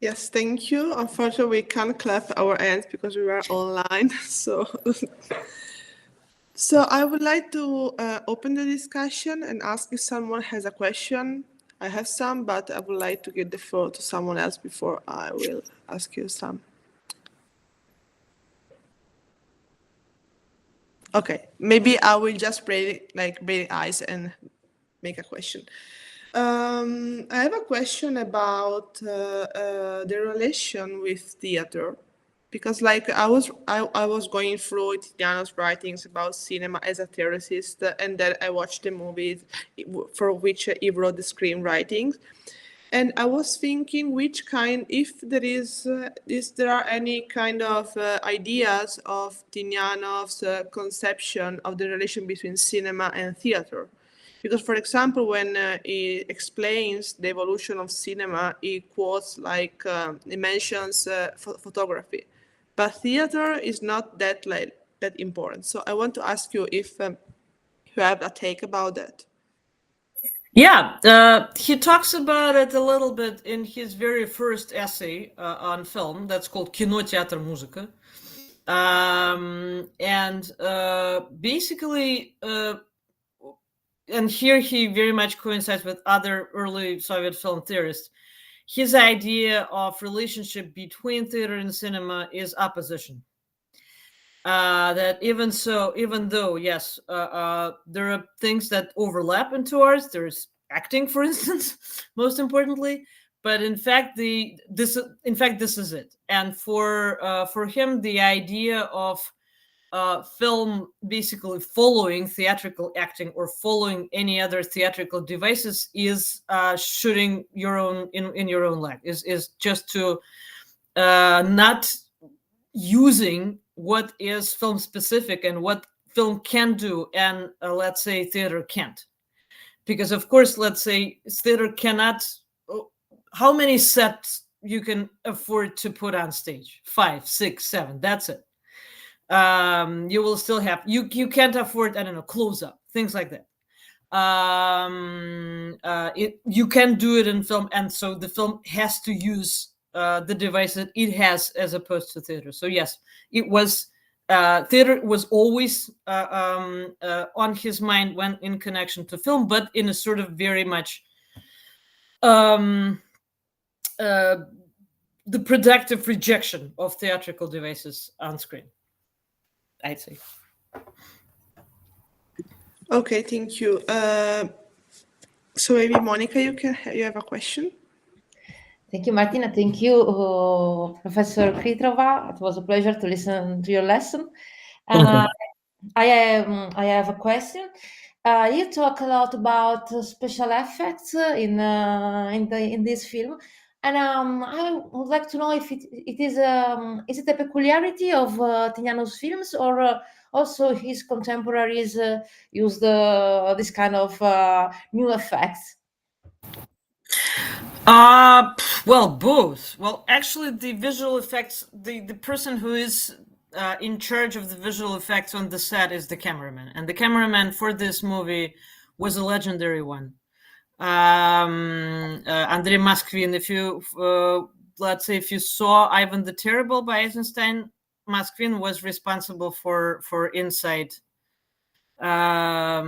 Speaker 1: Yes, thank you. Unfortunately, we can't clap our hands because we are online. So I would like to open the discussion and ask if someone has a question. I have some, but I would like to give the floor to someone else before I will ask you some. Okay, maybe I will just break eyes and make a question. I have a question about the relation with theater, because like I was going through Tynianov's writings about cinema as a theorist, and then I watched the movies for which he wrote the screenwritings. And I was thinking if there are any kind of ideas of Tynianov's conception of the relation between cinema and theater. Because, for example, when he explains the evolution of cinema, he quotes like he mentions photography, but theater is not that important. So I want to ask you if you have a take about that.
Speaker 2: Yeah, he talks about it a little bit in his very first essay on film that's called Кино, театр, музыка. And basically, and here he very much coincides with other early Soviet film theorists. His idea of relationship between theater and cinema is opposition. That even though, yes, there are things that overlap into ours. There's acting, for instance, most importantly. But in fact, this is it. And for him, the idea of film basically following theatrical acting or following any other theatrical devices is shooting your own in your own leg. Is just to not using what is film specific and what film can do and let's say theater can't. Because of course, let's say theater cannot, how many sets you can afford to put on stage? 5, 6, 7, that's it. You will still have, you can't afford, I don't know, close up, things like that. You can do it in film, and so the film has to use the device that it has as opposed to theater. So yes, it was theater was always on his mind when in connection to film, but in a sort of very much the productive rejection of theatrical devices on screen, I'd say.
Speaker 1: Okay, thank you. So maybe Monica, you have a question?
Speaker 4: Thank you, Martina. Thank you, Professor Khitrova. It was a pleasure to listen to your lesson. I have a question. You talk a lot about special effects in this film, and I would like to know if it is it a peculiarity of Tynianov's films, or also his contemporaries use this kind of new effects?
Speaker 2: Well, both. Well, actually, the visual effects, the person who is in charge of the visual effects on the set is the cameraman, and the cameraman for this movie was a legendary one, Andrei Moskvin. If you let's say if you saw Ivan the Terrible by Eisenstein, Moskvin was responsible for inside. For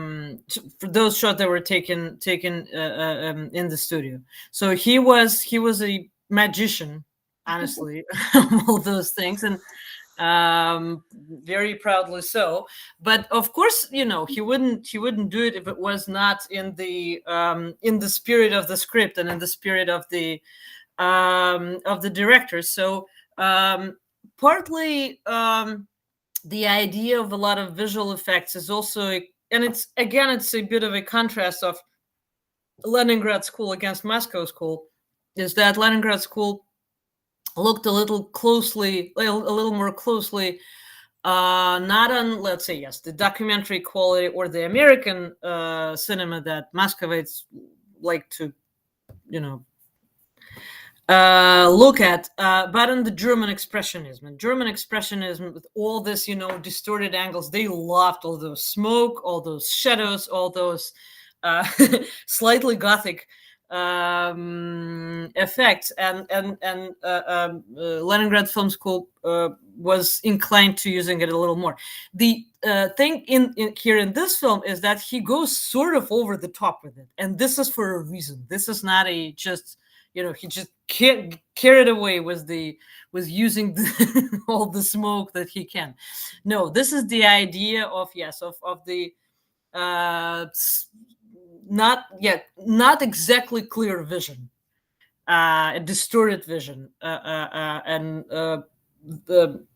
Speaker 2: those shots that were taken in the studio. So he was a magician, honestly, all those things, and very proudly so. But of course, you know, he wouldn't do it if it was not in the spirit of the script and in the spirit of the director. So partly the idea of a lot of visual effects is also, and it's a bit of a contrast of Leningrad School against Moscow School, is that Leningrad School looked a little more closely, not on, let's say, yes, the documentary quality or the American cinema that Moscovites like to, you know, look at, but in the German Expressionism. And German Expressionism, with all this, you know, distorted angles, they loved all those smoke, all those shadows, all those slightly Gothic effects. And Leningrad Film School was inclined to using it a little more. The thing in here in this film is that he goes sort of over the top with it, and this is for a reason. This is not a just, you know, he just carried away with using all the smoke that he can. No, this is the idea of, yes, of the not exactly clear vision, a distorted vision, and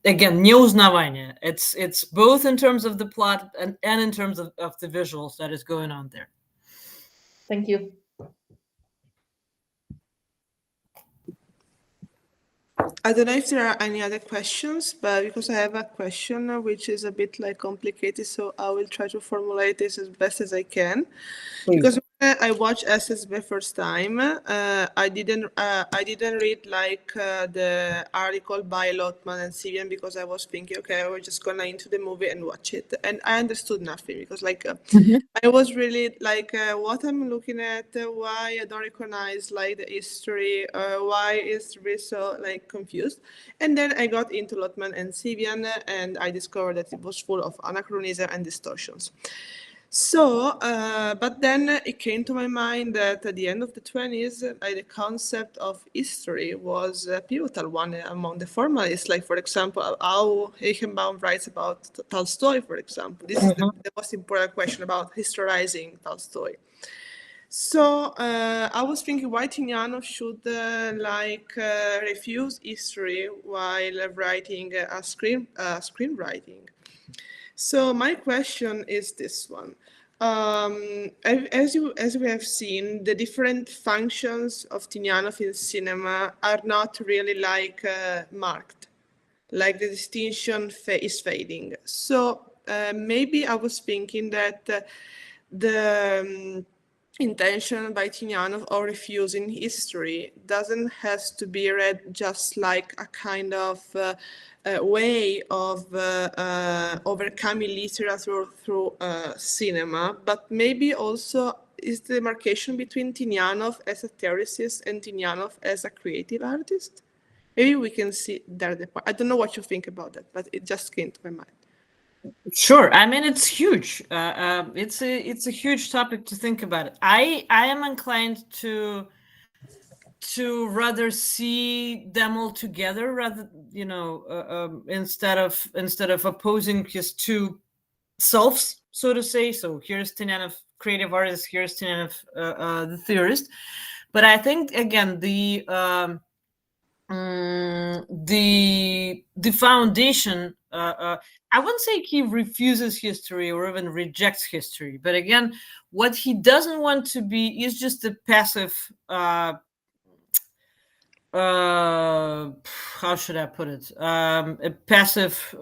Speaker 2: again, neuznavание. It's both in terms of the plot and in terms of the visuals that is going on there.
Speaker 4: Thank you.
Speaker 1: I don't know if there are any other questions, but because I have a question which is a bit like complicated, so I will try to formulate this as best as I can.
Speaker 2: Please.
Speaker 1: Because when I watched S.V.D. first time, I didn't read like the article by Lotman and Civian, because I was thinking, okay, we're just gonna into the movie and watch it, and I understood nothing, because like I was really like, what I'm looking at, why I don't recognize like the history, why is really so like confused. And then I got into Lotman and Civian, and I discovered that it was full of anachronism and distortions. So, but then it came to my mind that at the end of the 20s, the concept of history was a pivotal one among the formalists. Like, for example, how Eichenbaum writes about Tolstoy, for example. This is the most important question about historizing Tolstoy. So I was thinking why Tynianov should refuse history while writing screenwriting. So my question is this one. As we have seen, the different functions of Tynianov in cinema are not really like marked, like the distinction is fading. So maybe I was thinking that the intention by Tynianov of refusing history doesn't have to be read just like a kind of way of overcoming literature through cinema, but maybe also is the demarcation between Tynianov as a theorist and Tynianov as a creative artist. Maybe we can see there the part. I don't know what you think about that, but it just came to my mind.
Speaker 2: Sure. I mean, it's huge. It's a huge topic to think about. I am inclined to rather see them all together, rather instead of opposing his two selves, so to say. So here's Tynianov, creative artist. Here's Tynianov, the theorist. But I think again the foundation. I wouldn't say he refuses history or even rejects history, but again, what he doesn't want to be is just a passive. How should I put it? A passive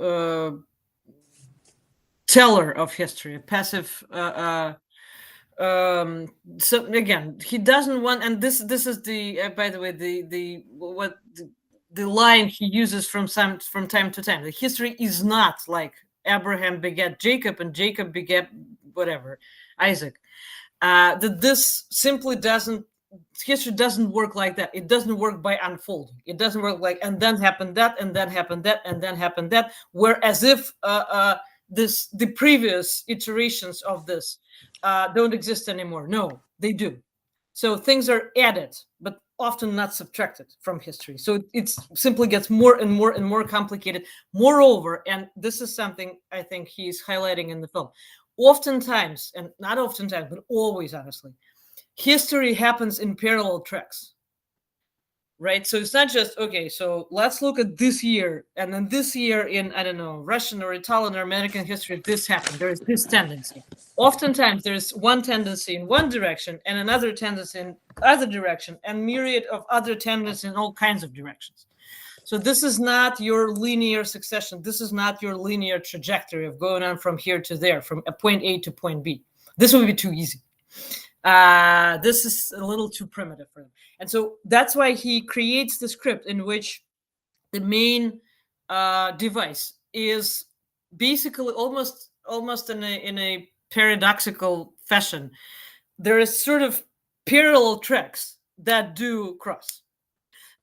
Speaker 2: teller of history, a passive. So again, he doesn't want, and this is the by the way the line he uses from time to time. The history is not like Abraham begat Jacob and Jacob begat whatever Isaac. That this simply doesn't. History doesn't work like that. It doesn't work by unfolding. It doesn't work like and then happened that and then happened that and then happened that. Whereas if the previous iterations of this don't exist anymore. No, they do. So things are added, but often not subtracted from history. So it simply gets more and more and more complicated. Moreover, and this is something I think he's highlighting in the film, oftentimes, and not oftentimes, but always, honestly, history happens in parallel tracks. Right, so it's not just okay. So let's look at this year, and then this year in I don't know Russian or Italian or American history, this happened. There is this tendency. Oftentimes, there's one tendency in one direction and another tendency in other direction, and myriad of other tendencies in all kinds of directions. So this is not your linear succession. This is not your linear trajectory of going on from here to there, from a point A to point B. This would be too easy. This is a little too primitive for them. And so that's why he creates the script in which the main device is basically almost in a paradoxical fashion. There is sort of parallel tracks that do cross.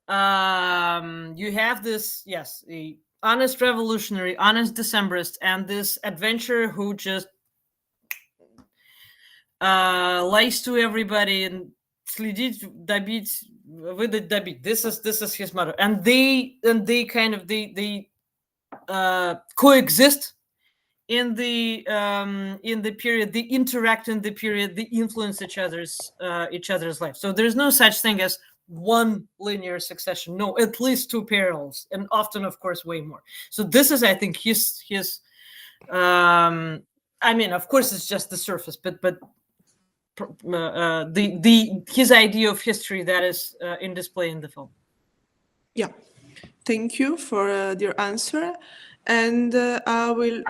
Speaker 2: You have this, yes, a honest revolutionary, honest Decembrist, and this adventurer who just lies to everybody and следить, добить, выдать, добить. This is his motto, and they kind of they coexist in the period. They interact in the period. They influence each other's life. So there's no such thing as one linear succession. No, at least two parallels, and often, of course, way more. So this is, I think, his. I mean, of course, it's just the surface, but
Speaker 1: Yeah.
Speaker 2: his idea of history that is in display in the film.
Speaker 1: Yeah. thank you for your answer. And I will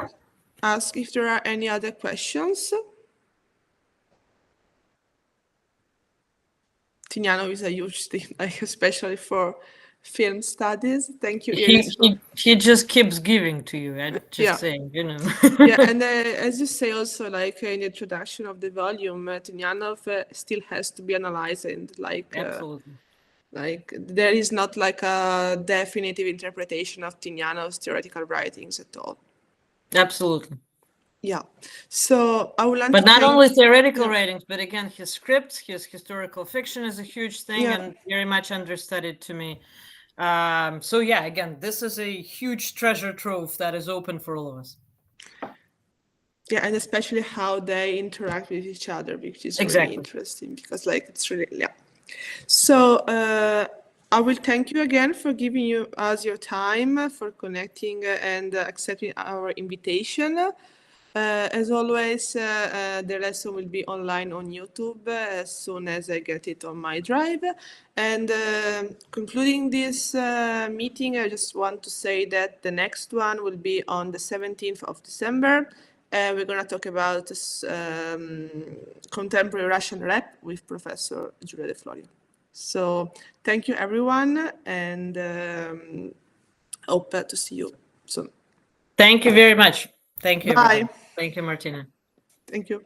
Speaker 1: ask if there are any other questions. Tynianov is a huge thing, like especially for film studies. Thank you, Iris.
Speaker 2: He just keeps giving to you. I'm just
Speaker 1: Yeah.
Speaker 2: saying, you know.
Speaker 1: Yeah, and as you say also, like in the introduction of the volume, Tynianov still has to be analyzed, and
Speaker 2: Absolutely.
Speaker 1: like there is not like a definitive interpretation of Tynianov's theoretical writings at all.
Speaker 2: Absolutely.
Speaker 1: Yeah. So I would like
Speaker 2: But
Speaker 1: to
Speaker 2: not
Speaker 1: thank,
Speaker 2: only theoretical
Speaker 1: yeah.
Speaker 2: writings, but again, his scripts, his historical fiction is a huge thing
Speaker 1: Yeah.
Speaker 2: and very much understudied to me. So yeah, again, this is a huge treasure trove that is open for all of us.
Speaker 1: Yeah, and especially how they interact with each other, which is really
Speaker 2: Exactly.
Speaker 1: interesting because like it's really, yeah. So I will thank you again for giving us your time, for connecting and accepting our invitation. As always, the lesson will be online on YouTube as soon as I get it on my drive. And concluding this meeting, I just want to say that the next one will be on the 17th of December. We're going to talk about contemporary Russian rap with Professor Giulia De Florio. So thank you, everyone, and hope to see you soon.
Speaker 2: Thank you very much. Thank you,
Speaker 1: Bye.
Speaker 2: everybody. Thank you, Martina.
Speaker 1: Thank you.